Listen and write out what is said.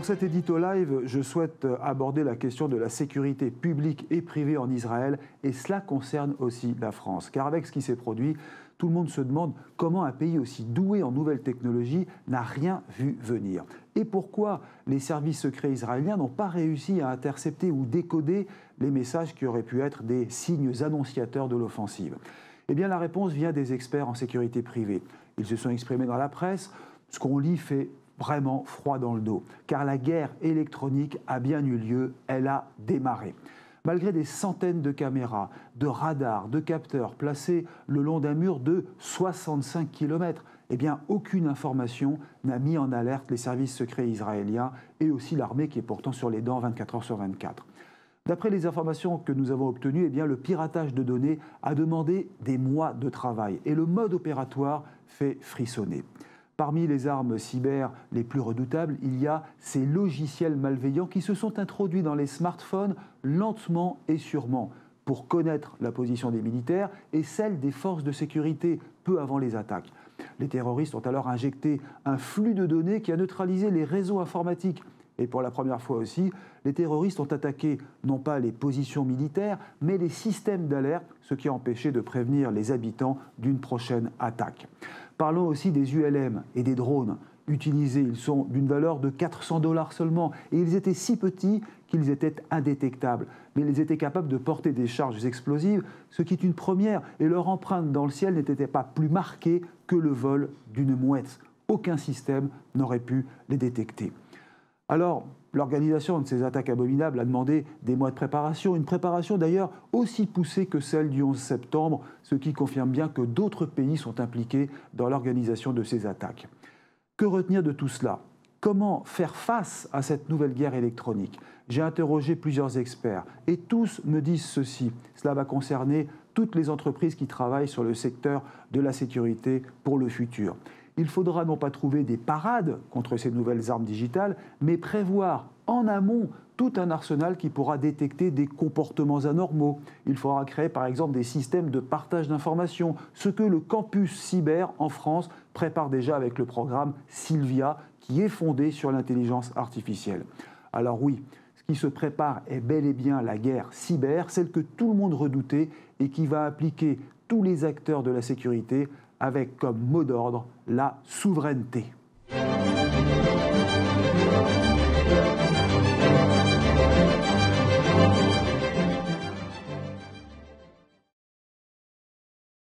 Dans cet édito live, je souhaite aborder la question de la sécurité publique et privée en Israël, et cela concerne aussi la France. Car avec ce qui s'est produit, tout le monde se demande comment un pays aussi doué en nouvelles technologies n'a rien vu venir. Et pourquoi les services secrets israéliens n'ont pas réussi à intercepter ou décoder les messages qui auraient pu être des signes annonciateurs de l'offensive. Eh bien, la réponse vient des experts en sécurité privée. Ils se sont exprimés dans la presse. Ce qu'on lit fait vraiment froid dans le dos, car la guerre électronique a bien eu lieu, elle a démarré. Malgré des centaines de caméras, de radars, de capteurs placés le long d'un mur de 65 km, eh bien, aucune information n'a mis en alerte les services secrets israéliens et aussi l'armée qui est pourtant sur les dents 24 heures sur 24. D'après les informations que nous avons obtenues, eh bien, le piratage de données a demandé des mois de travail et le mode opératoire fait frissonner. Parmi les armes cyber les plus redoutables, il y a ces logiciels malveillants qui se sont introduits dans les smartphones lentement et sûrement pour connaître la position des militaires et celle des forces de sécurité peu avant les attaques. Les terroristes ont alors injecté un flux de données qui a neutralisé les réseaux informatiques. Et pour la première fois aussi, les terroristes ont attaqué non pas les positions militaires, mais les systèmes d'alerte, ce qui a empêché de prévenir les habitants d'une prochaine attaque. Parlons aussi des ULM et des drones utilisés. Ils sont d'une valeur de 400 $ seulement et ils étaient si petits qu'ils étaient indétectables. Mais ils étaient capables de porter des charges explosives, ce qui est une première, et leur empreinte dans le ciel n'était pas plus marquée que le vol d'une mouette. Aucun système n'aurait pu les détecter. Alors, l'organisation de ces attaques abominables a demandé des mois de préparation, une préparation d'ailleurs aussi poussée que celle du 11 septembre, ce qui confirme bien que d'autres pays sont impliqués dans l'organisation de ces attaques. Que retenir de tout cela ? Comment faire face à cette nouvelle guerre électronique ? J'ai interrogé plusieurs experts et tous me disent ceci. Cela va concerner toutes les entreprises qui travaillent sur le secteur de la sécurité pour le futur. Il faudra non pas trouver des parades contre ces nouvelles armes digitales, mais prévoir en amont tout un arsenal qui pourra détecter des comportements anormaux. Il faudra créer par exemple des systèmes de partage d'informations, ce que le campus cyber en France prépare déjà avec le programme Sylvia, qui est fondé sur l'intelligence artificielle. Alors oui, ce qui se prépare est bel et bien la guerre cyber, celle que tout le monde redoutait et qui va impliquer tous les acteurs de la sécurité avec comme mot d'ordre la souveraineté.